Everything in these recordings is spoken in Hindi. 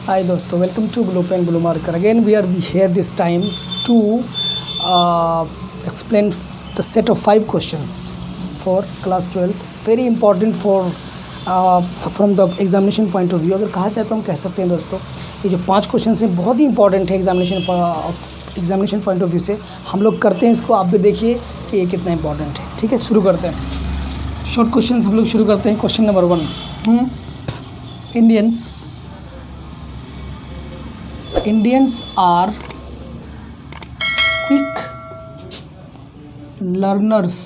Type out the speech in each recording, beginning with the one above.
Hi दोस्तों, welcome to Blue Pen Blue Marker. Again we are here this time to explain the set of 5 questions for class 12th. Very important for from the examination point of view. अगर कहा जाए तो हम कह सकते हैं दोस्तों, ये जो 5 क्वेश्चन हैं बहुत ही इंपॉर्टेंट है एग्जामिनेशन पॉइंट ऑफ व्यू से. हम लोग करते हैं इसको, आप भी देखिए कि ये कितना इंपॉर्टेंट है. ठीक है, शुरू करते हैं. शॉर्ट क्वेश्चन हम लोग शुरू करते हैं. Question number 1. Indians are quick learners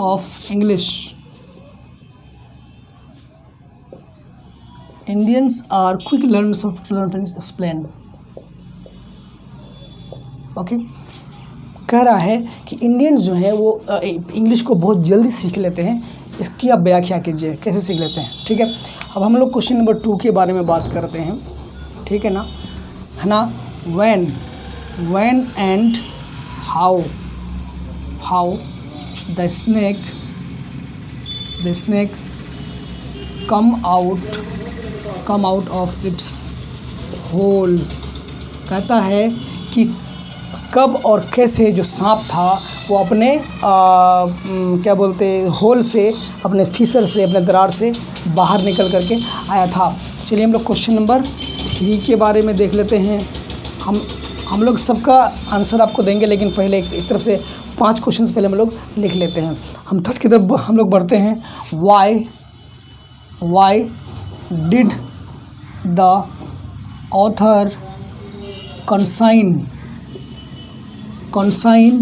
of English. Indians are quick learners of English. Explain. Okay, कह रहा है कि इंडियंस जो है वो इंग्लिश को बहुत जल्दी सीख लेते हैं. इसकी आप व्याख्या कीजिए, कैसे सीख लेते हैं. ठीक है, अब हम लोग क्वेश्चन नंबर 2 के बारे में बात करते हैं. ठीक है ना. when and how the snake come out of its hole. कहता है कि कब और कैसे जो सांप था वो अपने क्या बोलते होल से, अपने फिशर से, अपने दरार से बाहर निकल करके आया था. चलिए हम लोग क्वेश्चन नंबर 3 के बारे में देख लेते हैं. हम लोग सबका आंसर आपको देंगे, लेकिन पहले एक तरफ से 5 क्वेश्चंस पहले हम लोग लिख लेते हैं. हम थर्ड की तरफ हम लोग बढ़ते हैं. Y did the author consign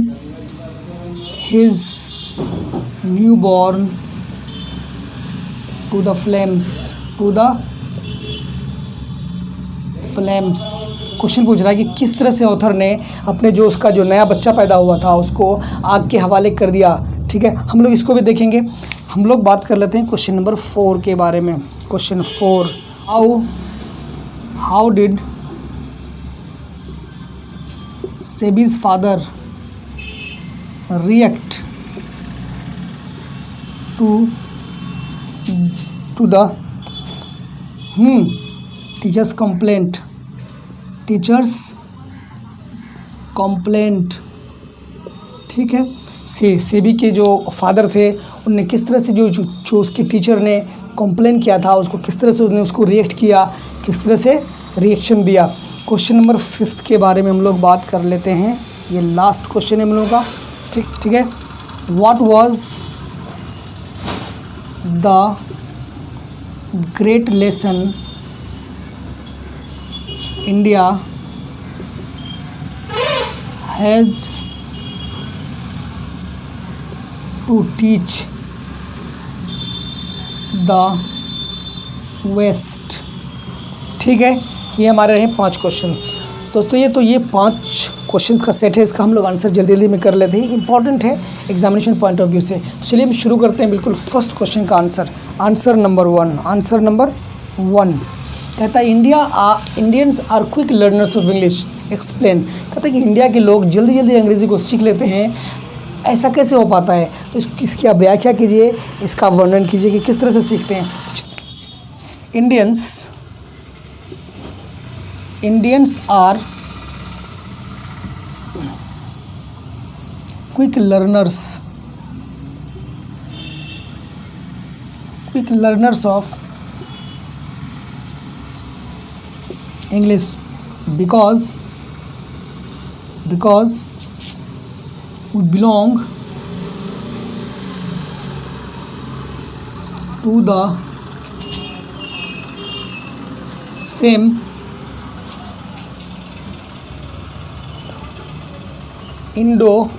his newborn to the flames. Question पूछ रहा है कि किस तरह से ऑथर ने अपने जो उसका जो नया बच्चा पैदा हुआ था उसको आग के हवाले कर दिया. ठीक है, हम लोग इसको भी देखेंगे. हम लोग बात कर लेते हैं क्वेश्चन नंबर 4 के बारे में. Question 4. How did Sebi's father react to the teacher's complaint. ठीक है, सेबी के जो फादर थे उनने किस तरह से जो उसके टीचर ने कंप्लेन किया था उसको किस तरह से उसने उसको रिएक्ट किया, किस तरह से रिएक्शन दिया. क्वेश्चन नंबर 5 के बारे में हम लोग बात कर लेते हैं. ये लास्ट क्वेश्चन है हम लोगों का. ठीक है. What was the great lesson India had to teach the West. ठीक है, ये हमारे रहे 5 क्वेश्चंस दोस्तों. ये 5 क्वेश्चंस का सेट है. इसका हम लोग आंसर जल्दी जल्दी में कर लेते हैं. इंपॉर्टेंट है एग्जामिनेशन पॉइंट ऑफ व्यू से. तो चलिए हम शुरू करते हैं बिल्कुल फर्स्ट क्वेश्चन का आंसर नंबर 1. कहता है Indians are quick learners of English. Explain. कहता है कि इंडिया के लोग जल्दी जल्दी अंग्रेज़ी को सीख लेते हैं. ऐसा कैसे हो पाता है, तो इसकी आप व्याख्या कीजिए, इसका वर्णन कीजिए कि किस तरह से सीखते हैं. Indians are quick learners of English because we belong to the same Indo-European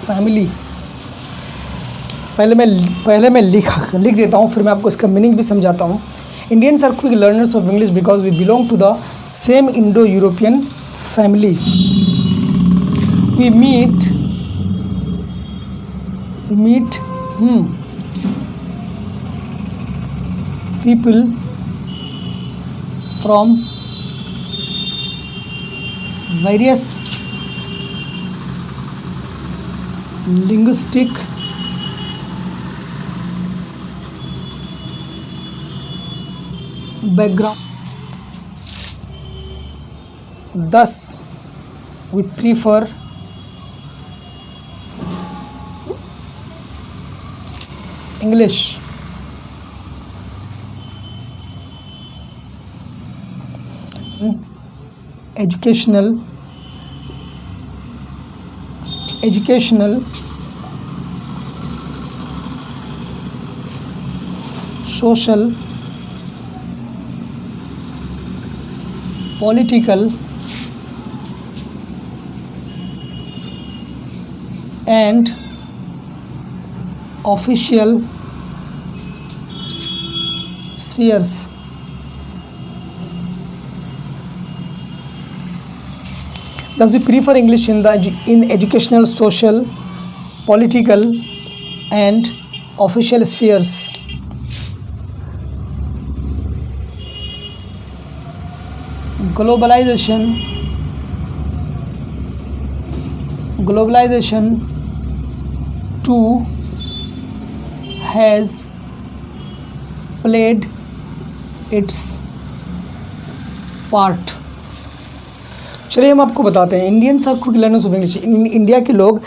family. पहले मैं लिख देता हूँ, फिर मैं आपको इसका मीनिंग भी समझाता हूँ. Indians are quick learners of English because we belong to the same Indo-European family. We meet people from various linguistic background. Thus, we prefer English. Educational, social, political, and official spheres. Thus, we prefer English in educational, social, political, and official spheres. Globalization too has played its part. चलिए हम आपको बताते हैं, Indians are quick learners of English. India के लोग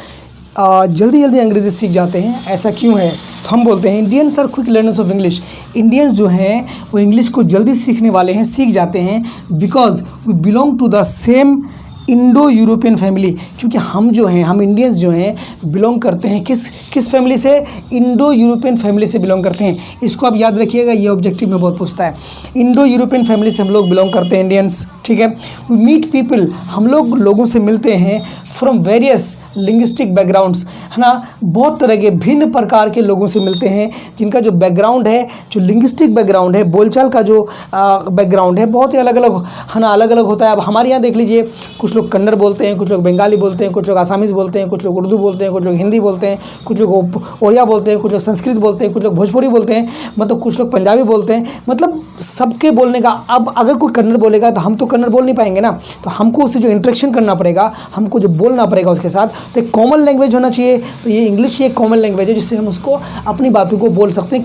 जल्दी जल्दी अंग्रेज़ी सीख जाते हैं, ऐसा क्यों है? तो हम बोलते हैं Indians are quick learners of English. Indians जो हैं वो इंग्लिश को जल्दी सीखने वाले हैं, सीख जाते हैं, because we belong to the same Indo European family. क्योंकि हम जो हैं, हम इंडियंस जो हैं, बिलोंग करते हैं किस फैमिली से? इंडो यूरोपियन फैमिली से बिलोंग करते हैं। इसको आप याद रखिएगा, ये ऑब्जेक्टिव में बहुत पूछता है। इंडो यूरोपियन फैमिली से हम लोग बिलोंग करते हैं, इंडियंस, ठीक है। वी मीट पीपल, हम लोग लोगों से मिलते हैं फ्रॉम वेरियस लिंग्विस्टिक बैकग्राउंड्स, है ना, बहुत तरह के भिन्न प्रकार के लोगों से मिलते हैं जिनका जो बैकग्राउंड है, जो लिंग्विस्टिक बैकग्राउंड है, बोलचाल का जो बैकग्राउंड है, बहुत ही अलग अलग, है ना, अलग अलग होता है। अब हमारे यहाँ देख लीजिए, कुछ लोग कन्नड़ बोलते हैं, कुछ लोग बंगाली बोलते हैं, कुछ लोग आसामीज़ बोलते हैं, कुछ लोग उर्दू बोलते हैं, कुछ लोग हिंदी बोलते हैं, कुछ लोग ओडिया बोलते हैं, कुछ लोग संस्कृत बोलते हैं, कुछ लोग भोजपुरी बोलते हैं, मतलब कुछ लोग पंजाबी बोलते हैं। मतलब सबके बोलने का, अब अगर कोई कन्नड़ बोलेगा तो हम तो कन्नड़ बोल नहीं पाएंगे ना, तो हमको उससे जो इंटरेक्शन करना पड़ेगा, हमको जो बोलना पड़ेगा उसके साथ, तो एक कॉमन लैंग्वेज होना चाहिए। तो ये इंग्लिश एक कॉमन लैंग्वेज है जिससे हम उसको अपनी बातों को बोल सकते हैं,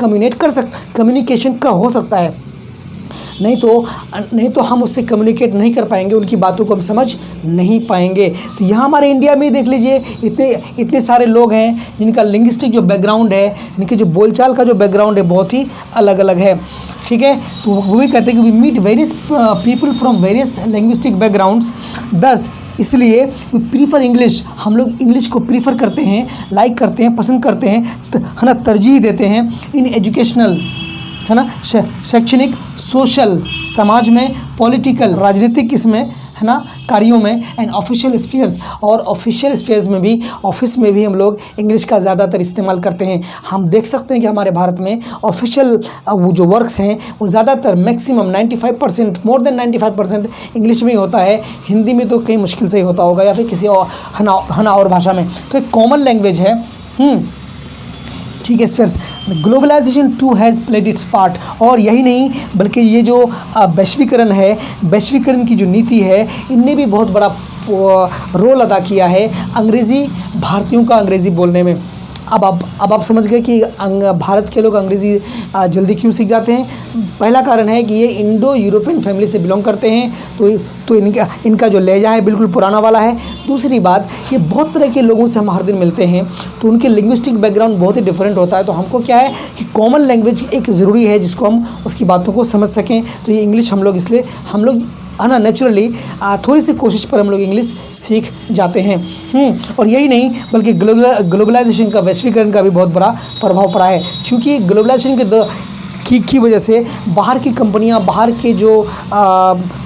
कम्युनिकेशन का हो सकता है। नहीं तो हम उससे कम्युनिकेट नहीं कर पाएंगे, उनकी बातों को हम समझ नहीं पाएंगे। तो यहाँ हमारे इंडिया में देख लीजिए, इतने सारे लोग हैं जिनका लिंग्विस्टिक जो बैकग्राउंड है, इनके जो बोलचाल का जो बैकग्राउंड है, बहुत ही अलग अलग है, ठीक है। तो वो भी कहते हैं कि we meet various people from various linguistic backgrounds, thus इसलिए वी प्रीफर इंग्लिश, हम लोग इंग्लिश को प्रीफर करते हैं, लाइक करते हैं, पसंद करते हैं, है ना, तरजीह देते हैं इन एजुकेशनल, है ना, शैक्षणिक, सोशल, समाज में, पॉलिटिकल, राजनीतिक, इसमें, है ना, कार्यों में, एंड ऑफिशियल स्फीयर्स, और ऑफिशियल स्फीयर्स में भी, ऑफिस में भी हम लोग इंग्लिश का ज़्यादातर इस्तेमाल करते हैं। हम देख सकते हैं कि हमारे भारत में ऑफिशियल वो जो वर्क्स हैं वो ज़्यादातर मैक्सिमम 95%, मोर देन 95% इंग्लिश में ही होता है। हिंदी में तो कहीं मुश्किल से ही होता होगा, या फिर किसी और, है ना, और भाषा में। तो एक कॉमन लैंग्वेज है, ठीक है। फिर globalisation too has played its part, और यही नहीं बल्कि ये जो वैश्वीकरण है, वैश्वीकरण की जो नीति है, इनने भी बहुत बड़ा रोल अदा किया है अंग्रेज़ी, भारतीयों का अंग्रेज़ी बोलने में। अब आप समझ गए कि भारत के लोग अंग्रेज़ी जल्दी क्यों सीख जाते हैं। पहला कारण है कि ये इंडो यूरोपियन फैमिली से बिलोंग करते हैं, तो इनका जो लहजा है बिल्कुल पुराना वाला है। दूसरी बात, ये बहुत तरह के लोगों से हम हर दिन मिलते हैं, तो उनके लिंग्विस्टिक बैकग्राउंड बहुत ही डिफरेंट होता है। तो हमको क्या है कि कॉमन लैंग्वेज एक ज़रूरी है जिसको हम उसकी बातों को समझ सकें। तो ये इंग्लिश हम लोग इसलिए है ना, नेचुरली थोड़ी सी कोशिश पर हम लोग इंग्लिश सीख जाते हैं। और यही नहीं बल्कि ग्लोबलाइजेशन का, वैश्वीकरण का भी बहुत बड़ा प्रभाव पड़ा है, क्योंकि ग्लोबलाइजेशन की वजह से बाहर की कंपनियां, बाहर के जो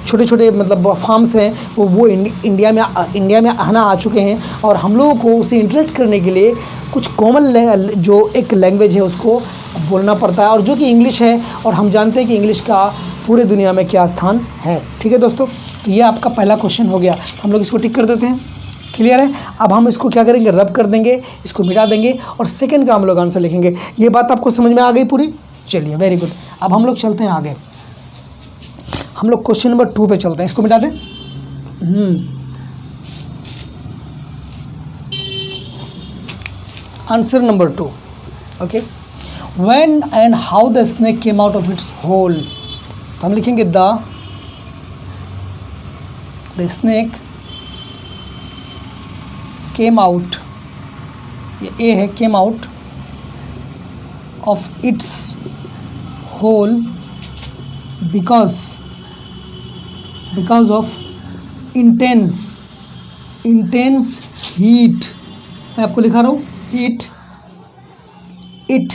छोटे छोटे मतलब फार्म्स हैं वो इंडिया में आना आ चुके हैं, और हम लोगों को उसे इंटरेक्ट करने के लिए कुछ कॉमन जो एक लैंग्वेज है उसको बोलना पड़ता है, और जो कि इंग्लिश है। और हम जानते हैं कि इंग्लिश का पूरे दुनिया में क्या स्थान है, ठीक है दोस्तों। तो ये आपका पहला क्वेश्चन हो गया, हम लोग इसको टिक कर देते हैं, क्लियर है। अब हम इसको क्या करेंगे, रब कर देंगे, इसको मिटा देंगे, और सेकंड का हम लोग आंसर लिखेंगे। ये बात आपको समझ में आ गई पूरी? चलिए, वेरी गुड। अब हम लोग चलते हैं आगे, हम लोग क्वेश्चन नंबर 2 पे चलते हैं, इसको मिटा दें। Answer number 2, okay. When and how the snake came out of its hole? तो हम लिखेंगे द स्नेक केम आउट, ये ए है, came out of its hole because of intense heat. मैं आपको लिखा रहा हूँ heat, it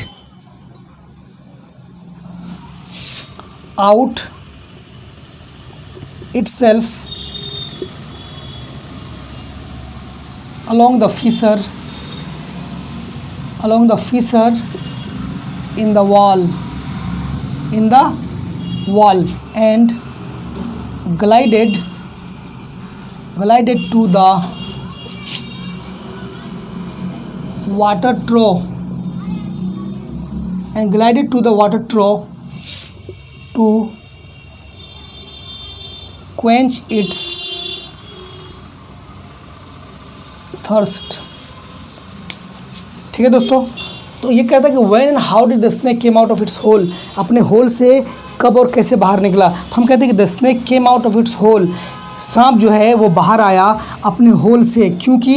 out itself along the fissure in the wall and glided to the water trough to quench its thirst। ठीक है दोस्तों, तो ये कहता है कि when and how did the snake came out of its hole, अपने होल से कब और कैसे बाहर निकला। तो हम कहते हैं कि the snake came out of its hole, सांप जो है वो बाहर आया अपने होल से, क्योंकि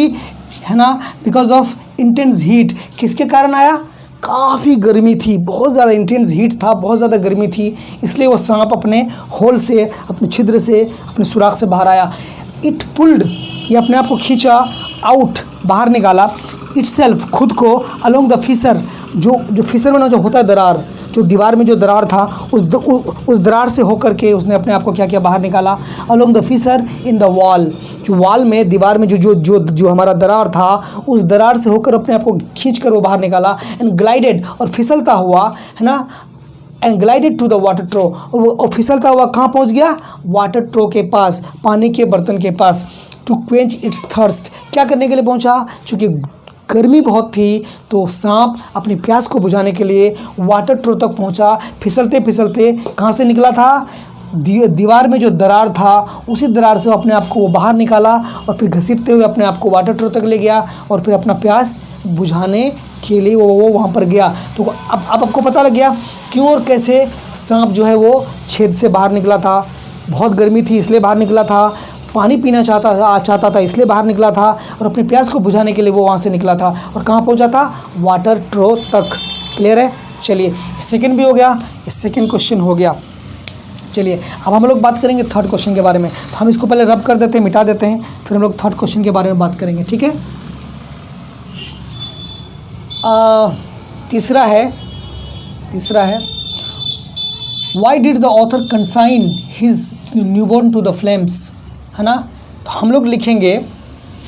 है ना, बिकॉज ऑफ इंटेंस हीट। किसके कारण आया? काफ़ी गर्मी थी, बहुत ज़्यादा इंटेंस हीट था, बहुत ज़्यादा गर्मी थी, इसलिए वो सांप अपने होल से, अपने छिद्र से, अपने सुराख से बाहर आया। इट पुल्ड, ये अपने आप को खींचा, आउट बाहर निकाला, इटसेल्फ खुद को, अलोंग द फिसर, जो फिसर में ना जो होता है दरार, जो दीवार में जो दरार था उस दरार से होकर के उसने अपने आप को क्या किया, बाहर निकाला। Along the fissure in the wall, जो वॉल में, दीवार में जो हमारा दरार था, उस दरार से होकर अपने आप को खींच कर वो बाहर निकाला। एंड ग्लाइडेड, और फिसलता हुआ, है ना, and glided to the water trough, और वो फिसलता हुआ कहाँ पहुँच गया? वाटर ट्रो के पास, पानी के बर्तन के पास। टू क्वेंच इट्स थर्स्ट, क्या करने के लिए पहुँचा? चूँकि गर्मी बहुत थी तो सांप अपनी प्यास को बुझाने के लिए वाटर ट्रो तक पहुंचा। फिसलते फिसलते कहाँ से निकला था? दीवार में जो दरार था, उसी दरार से अपने आप को वो बाहर निकाला, और फिर घसीटते हुए अपने आप को वाटर ट्रो तक ले गया, और फिर अपना प्यास बुझाने के लिए वो वहाँ पर गया। तो अब आपको पता लग गया क्यों और कैसे सांप जो है वो छेद से बाहर निकला था। बहुत गर्मी थी इसलिए बाहर निकला था, पानी पीना चाहता था इसलिए बाहर निकला था, और अपने प्यास को बुझाने के लिए वो वहाँ से निकला था, और कहाँ पहुँचा था? वाटर ट्रो तक। क्लियर है? चलिए, सेकंड भी हो गया, सेकंड क्वेश्चन हो गया। चलिए अब हम लोग बात करेंगे थर्ड क्वेश्चन के बारे में। तो हम इसको पहले रब कर देते हैं, मिटा देते हैं, फिर हम लोग थर्ड क्वेश्चन के बारे में बात करेंगे। ठीक है, तीसरा है why did the author consign his newborn to the flames, है ना। तो हम लोग लिखेंगे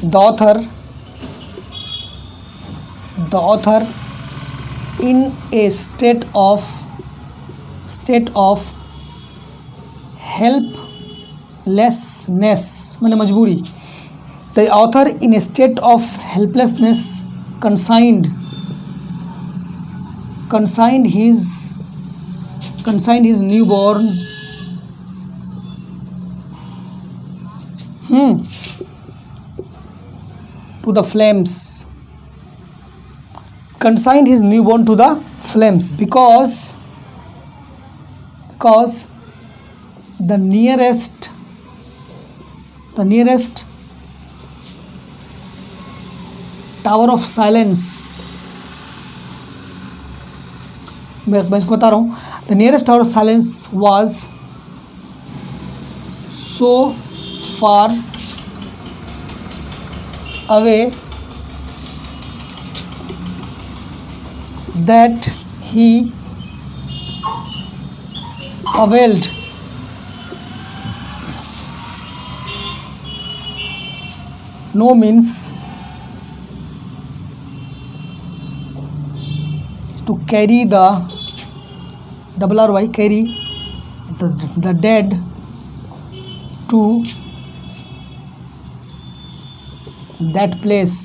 the author in a state of helplessness, मैंने मजबूरी। The author in a state of helplessness consigned his newborn to the flames. Consigned his newborn to the flames because the nearest tower of silence, मैं इसको बता रहा हूँ, the nearest tower of silence was so far away that he availed no means to carry the carry the dead to that place।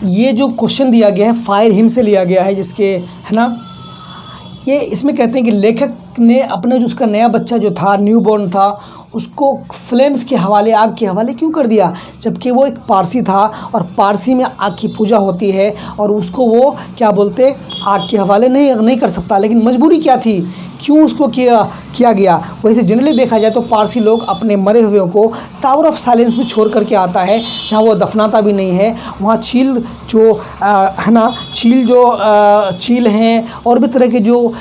ये जो क्वेश्चन दिया गया है फायर हिम से लिया गया है, जिसके, है ना, ये इसमें कहते हैं कि लेखक ने अपना जो उसका नया बच्चा जो था, न्यूबॉर्न था, उसको फ्लेम्स के हवाले, आग के हवाले क्यों कर दिया, जबकि वो एक पारसी था और पारसी में आग की पूजा होती है, और उसको वो क्या बोलते, आग के हवाले नहीं कर सकता। लेकिन मजबूरी क्या थी क्यों उसको किया गया। वैसे जनरली देखा जाए तो पारसी लोग अपने मरे हुए को टावर ऑफ साइलेंस में छोड़ करके आता है, जहाँ वो दफनाता भी नहीं है। वहाँ चील जो है ना, चील हैं और भी तरह के जो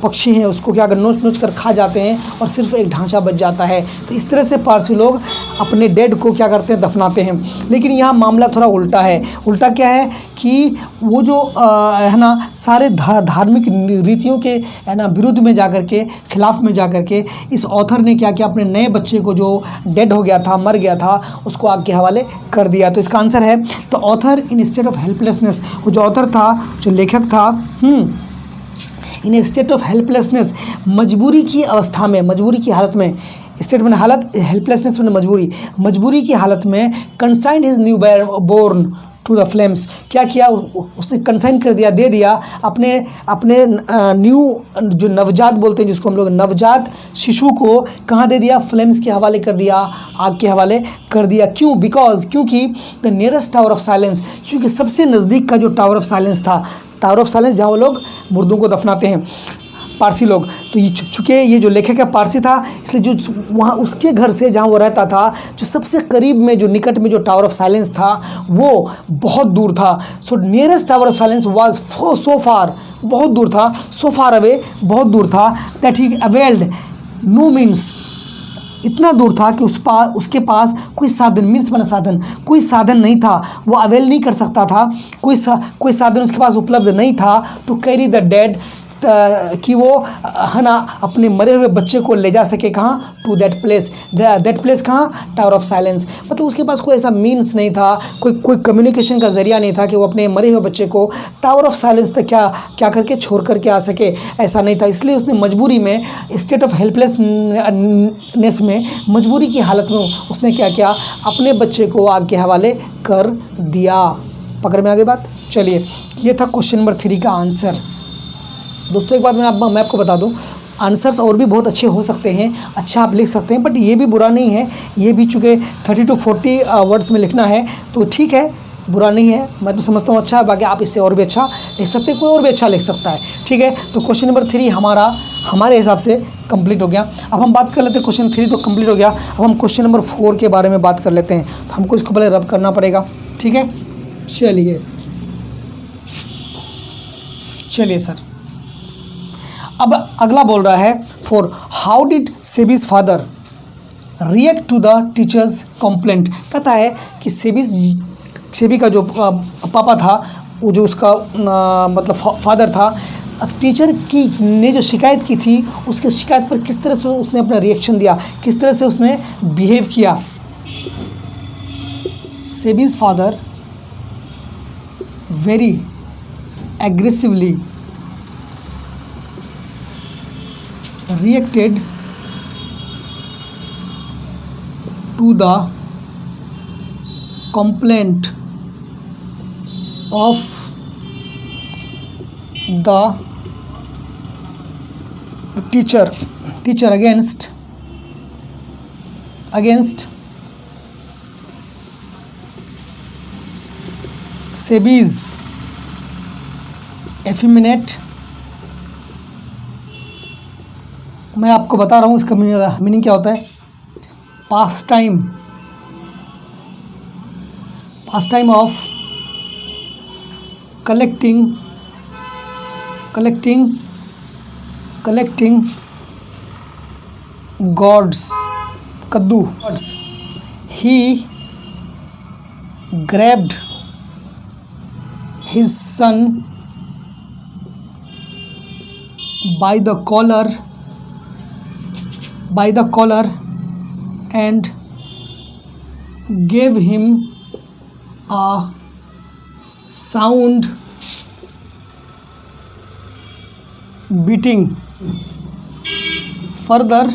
पक्षी हैं उसको क्या कर नोच नोच कर खा जाते हैं और सिर्फ एक ढांचा बच जाता है। तो इस तरह से पारसी लोग अपने डेड को क्या करते हैं, दफनाते हैं। लेकिन यहाँ मामला थोड़ा उल्टा है। उल्टा क्या है कि वो जो है ना सारे धार्मिक रीतियों के है ना विरुद्ध में जाकर के, खिलाफ में जाकर के इस ऑथर ने क्या किया, अपने नए बच्चे को जो डेड हो गया था, मर गया था, उसको आग के हवाले कर दिया। तो इसका आंसर है तो author in state of helplessness. वो जो ऑथर था, जो लेखक था, इन स्टेट ऑफ हेल्पलेसनेस, मजबूरी की अवस्था में, मजबूरी की हालत में, स्टेट में हालत, हेल्पलेसनेस में मजबूरी की हालत में, consigned his new born to the flames. क्या किया, उसने कंसाइन कर दिया, दे दिया अपने न्यू जो नवजात बोलते हैं, जिसको हम लोग नवजात शिशु को कहाँ दे दिया, फ्लेम्स के हवाले कर दिया, आग के हवाले कर दिया। क्यों? क्योंकि the nearest tower of silence, क्योंकि सबसे नज़दीक का जो टावर ऑफ साइलेंस था, टावर ऑफ साइलेंस जहाँ वो लोग मुर्दों को दफनाते हैं पारसी लोग, तो ये चूँकि ये जो लेखक है पारसी था, इसलिए जो वहाँ उसके घर से जहाँ वो रहता था, जो सबसे करीब में, जो निकट में जो टावर ऑफ साइलेंस था, वो बहुत दूर था। So nearest tower of silence was so far, बहुत दूर था, सो फार अवे, बहुत दूर था, that he availed no means, इतना दूर था कि उसके पास कोई साधन, मीन्स बना साधन, कोई साधन नहीं था, वो अवेल नहीं कर सकता था, कोई साधन उसके पास उपलब्ध नहीं था टू कैरी द डेड, कि वो है ना अपने मरे हुए बच्चे को ले जा सके कहाँ, टू दैट प्लेस कहाँ, टावर ऑफ साइलेंस। मतलब उसके पास कोई ऐसा मीन्स नहीं था, कोई कम्युनिकेशन का ज़रिया नहीं था कि वो अपने मरे हुए बच्चे को टावर ऑफ साइलेंस तक क्या करके छोड़ करके आ सके, ऐसा नहीं था। इसलिए उसने मजबूरी में, स्टेट ऑफ हेल्पलेसनेस में, मजबूरी की हालत में उसने क्या किया, अपने बच्चे को आग के हवाले कर दिया। पकड़ में आगे बात। चलिए, ये था क्वेश्चन नंबर 3 का आंसर। दोस्तों एक बात मैं आपको बता दूं, आंसर्स और भी बहुत अच्छे हो सकते हैं, अच्छा आप लिख सकते हैं, बट ये भी बुरा नहीं है। ये भी चूँकि 30 to 40 वर्ड्स में लिखना है तो ठीक है, बुरा नहीं है, मैं तो समझता हूँ अच्छा है। बाकी आप इससे और भी अच्छा लिख सकते हैं, कोई और भी अच्छा लिख सकता है, ठीक है। तो क्वेश्चन नंबर 3 हमारे हिसाब से कंप्लीट हो गया। अब हम बात कर लेते हैं, क्वेश्चन 3 तो कंप्लीट हो गया। अब हम क्वेश्चन नंबर 4 के बारे में बात कर लेते हैं। तो हमको इसको पहले रब करना पड़ेगा, ठीक है। चलिए सर, अब अगला बोल रहा है, four how did Sebi's father react to the teacher's complaint. कहता है कि सेबी का जो पापा था, वो जो उसका मतलब फादर था, टीचर की ने जो शिकायत की थी, उसके शिकायत पर किस तरह से उसने अपना रिएक्शन दिया, किस तरह से उसने बिहेव किया। Sebi's father very aggressively reacted to the complaint of the teacher against Sebi's effeminate, मैं आपको बता रहा हूँ इसका मीनिंग क्या होता है। पास टाइम ऑफ कलेक्टिंग गॉड्स, कद्दू, ही grabbed his son by the collar and gave him a sound beating. Further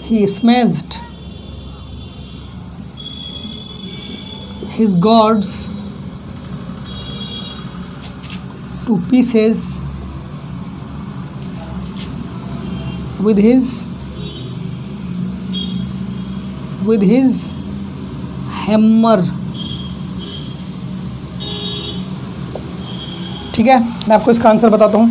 he smashed his gods to pieces with his hammer, ठीक है, मैं आपको इसका आंसर बताता हूँ।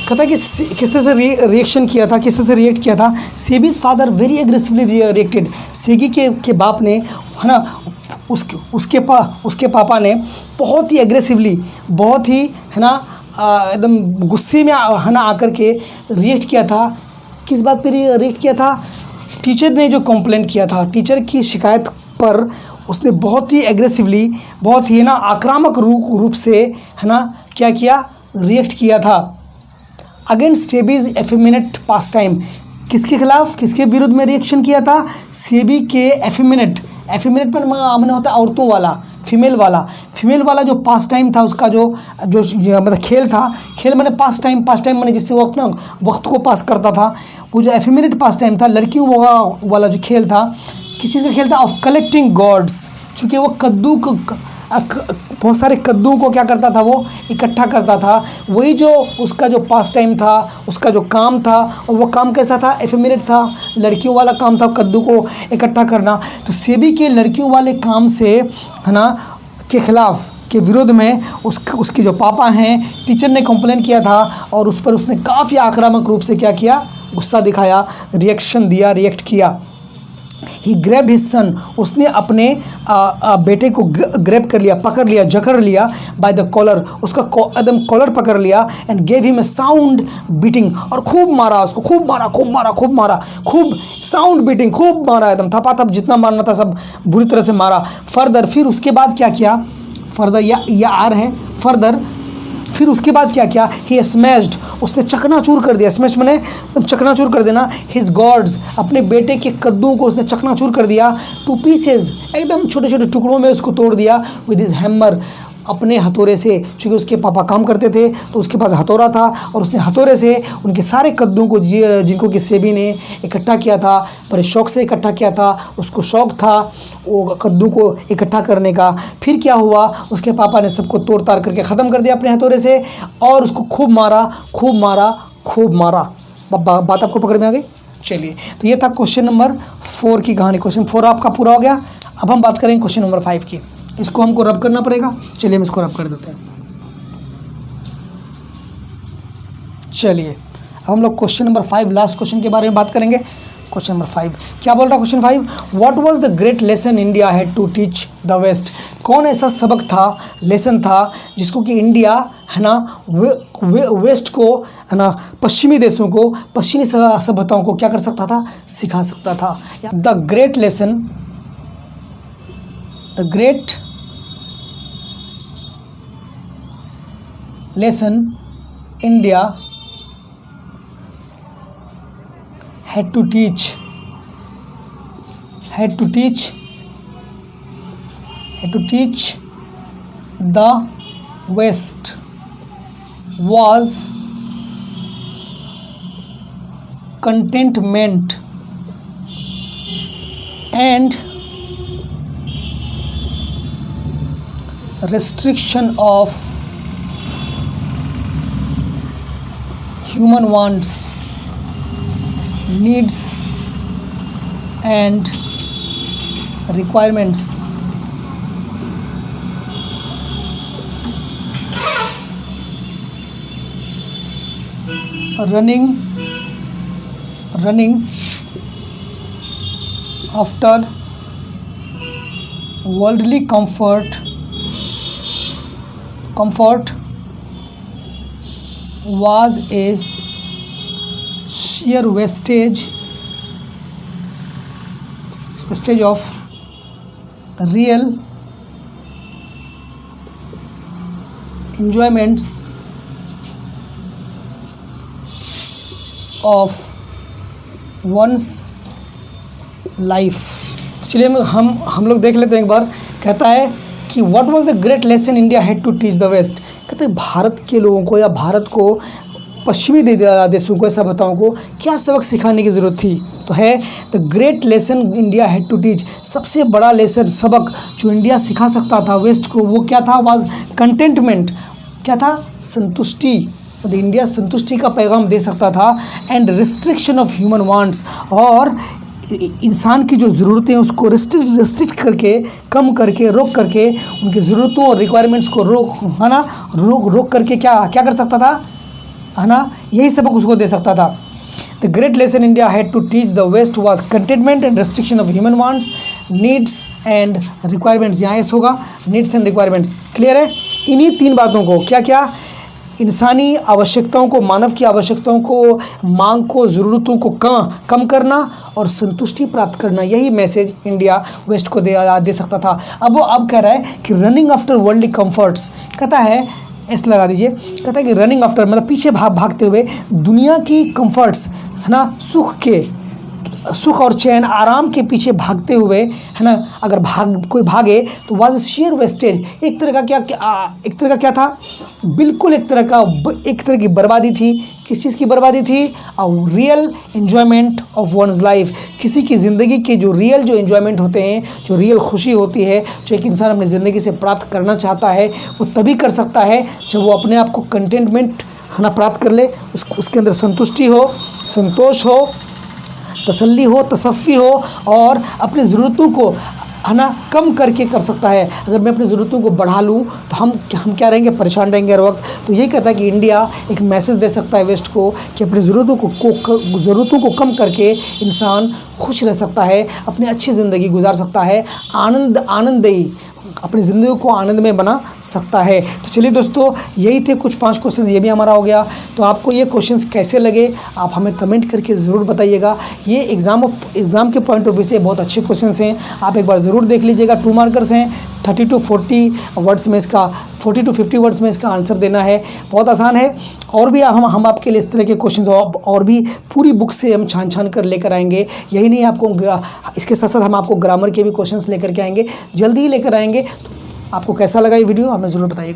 कहता है कि किस तरह से रिएक्शन किया था, किस तरह से रिएक्ट किया था। SEBI's father very aggressively reacted. सेगी के बाप ने, है ना, उसके पापा ने बहुत ही एग्रेसिवली, बहुत ही, है ना, एकदम गुस्से में, है ना, आकर के रिएक्ट किया था। किस बात पे रिएक्ट किया था? टीचर ने जो कंप्लेंट किया था, टीचर की शिकायत पर उसने बहुत ही एग्रेसिवली, बहुत ही, है ना, आक्रामक रूप से, है ना, क्या किया, रिएक्ट किया था। अगेंस्ट सेबीज एफेमिनेट पास टाइम, किसके खिलाफ, किसके विरुद्ध में रिएक्शन किया था? सेबी के एफेमिनेट पर माने होता है औरतों वाला, फीमेल वाला जो पास टाइम था, उसका जो मतलब खेल था, खेल मैंने पास टाइम मैंने जिससे वो अपना वक्त को पास करता था, वो जो एफेमिनेट पास टाइम था, लड़कियों वाला जो खेल था, किस चीज़ का खेल था? Of collecting gods. चूँकि वो बहुत सारे कद्दू को क्या करता था, वो इकट्ठा करता था। वही जो उसका जो पास टाइम था, उसका जो काम था, और वो काम कैसा था? एफेमिनेट था, लड़कियों वाला काम था, कद्दू को इकट्ठा करना। तो सेबी के लड़कियों वाले काम से, है ना, के खिलाफ, के विरोध में उसके जो पापा हैं, टीचर ने कंप्लेन किया था, और उस पर उसने काफ़ी आक्रामक रूप से क्या किया? गुस्सा दिखाया, रिएक्शन दिया, रिएक्ट किया। ही ग्रैब्ड हिज सन, उसने अपने बेटे को ग्रैब कर लिया, पकड़ लिया, जकड़ लिया, बाय द कॉलर, उसका एकदम कॉलर पकड़ लिया, and gave him a sound beating, और खूब मारा उसको, खूब साउंड बीटिंग, खूब मारा, एकदम थपाथप जितना मारना था सब बुरी तरह से मारा। फर्दर, फिर उसके बाद क्या किया? फर्दर या आ रहे हैं फर्दर, फिर उसके बाद क्या किया? ही स्मैश्ड, उसने चकनाचूर कर दिया। स्मैश मैंने चकनाचूर कर देना। हिज गॉड्स, अपने बेटे के कद्दू को उसने चकनाचूर कर दिया। टू पीसेज, एकदम छोटे छोटे टुकड़ों में उसको तोड़ दिया। विद हिज हैमर, अपने हथौरे से, क्योंकि उसके पापा काम करते थे तो उसके पास हथौरा था, और उसने हथौरे से उनके सारे कद्दू को, जिनको कि सेबी ने इकट्ठा किया था, बड़े शौक से इकट्ठा किया था, उसको शौक था वो कद्दू को इकट्ठा करने का। फिर क्या हुआ? उसके पापा ने सबको तोड़ ताड़ करके ख़त्म कर दिया अपने हथौरे से, और उसको खूब मारा। बात आपको पकड़ में आ गई? चलिए, तो ये था क्वेश्चन नंबर 4 की कहानी। क्वेश्चन 4 आपका पूरा हो गया। अब हम बात करेंगे क्वेश्चन नंबर 5 की। इसको हमको रब करना पड़ेगा। चलिए हम इसको रब कर देते हैं। चलिए अब हम लोग क्वेश्चन नंबर 5, लास्ट क्वेश्चन के बारे में बात करेंगे। क्वेश्चन नंबर 5 क्या बोल रहा? Question 5, what was the great lesson India had to teach the West? कौन ऐसा सबक था, लेसन था, जिसको कि इंडिया, है ना, वेस्ट को, है ना, पश्चिमी देशों को, पश्चिमी सभ्यताओं को क्या कर सकता था? सिखा सकता था। The great lesson India had to teach the West was contentment and restriction of human wants, needs and requirements. Running after worldly comfort was a sheer wastage of real enjoyments of one's life. चलिए हम लोग देख लेते हैं एक बार। कहता है कि what was the great lesson India had to teach the west? कहते हैं भारत के लोगों को या भारत को पश्चिमी देशों को, सभ्यताओं को क्या सबक सिखाने की ज़रूरत थी? तो है the great lesson India had to teach, सबसे बड़ा लेसन, सबक जो इंडिया सिखा सकता था वेस्ट को, वो क्या था? वाज कंटेंटमेंट, क्या था? संतुष्टि। तो इंडिया संतुष्टि का पैगाम दे सकता था। And restriction of human wants, और इंसान की जो ज़रूरतें हैं उसको रिस्ट्रिक्ट करके, कम करके, रोक करके, उनकी ज़रूरतों और रिक्वायरमेंट्स को रोक करके क्या कर सकता था, है ना, यही सबक उसको दे सकता था। The great lesson India had to teach the west was containment and restriction of human wants, needs and requirements. यहाँ ऐसा होगा, नीड्स एंड रिक्वायरमेंट्स। क्लियर है? इन्हीं 3 बातों को, क्या क्या, इंसानी आवश्यकताओं को, मानव की आवश्यकताओं को, मांग को, ज़रूरतों को कम करना और संतुष्टि प्राप्त करना, यही मैसेज इंडिया वेस्ट को दे सकता था। अब वो कह रहा है कि रनिंग आफ्टर वर्ल्डली कंफर्ट्स, कहता है, ऐसे लगा दीजिए, कहता है कि रनिंग आफ्टर मतलब पीछे भागते हुए दुनिया की कंफर्ट्स, है ना, सुख और चैन, आराम के पीछे भागते हुए, है ना, अगर कोई भागे तो वाज शेयर वेस्टेज, एक तरह का क्या था, बिल्कुल एक तरह की बर्बादी थी। किस चीज़ की बर्बादी थी? Real enjoyment of one's life, किसी की ज़िंदगी के जो एन्जॉयमेंट होते हैं, जो रियल खुशी होती है, जो एक इंसान अपनी ज़िंदगी से प्राप्त करना चाहता है, वो तभी कर सकता है जब वो अपने आप को कंटेंटमेंट, है ना, प्राप्त कर ले, उसके अंदर संतुष्टि हो, संतोष हो, तसल्ली हो, तसफ़ी हो, और अपनी ज़रूरतों को, है ना, कम करके कर सकता है। अगर मैं अपनी ज़रूरतों को बढ़ा लूँ तो हम क्या रहेंगे, परेशान रहेंगे हर वक्त। तो ये कहता है कि इंडिया एक मैसेज दे सकता है वेस्ट को कि अपनी ज़रूरतों को कम करके इंसान खुश रह सकता है, अपनी अच्छी ज़िंदगी गुजार सकता है, आनंददायी अपनी ज़िंदगी को आनंदमय बना सकता है। तो चलिए दोस्तों, यही थे कुछ 5 क्वेश्चंस, ये भी हमारा हो गया। तो आपको ये क्वेश्चंस कैसे लगे आप हमें कमेंट करके ज़रूर बताइएगा। ये एग्ज़ाम के पॉइंट ऑफ व्यू से बहुत अच्छे क्वेश्चंस हैं, आप एक बार ज़रूर देख लीजिएगा। 2 मार्कर्स हैं, 30 to 40 वर्ड्स में इसका 40 to 50 वर्ड्स में इसका आंसर देना है। बहुत आसान है। और भी हम आपके लिए इस तरह के क्वेश्चंस और भी पूरी बुक से हम छान कर लेकर आएंगे। यही नहीं, आपको इसके साथ साथ हम आपको ग्रामर के भी क्वेश्चंस लेकर के आएंगे, जल्दी ही लेकर आएंगे। तो आपको कैसा लगा ये वीडियो हमें ज़रूर बताइएगा।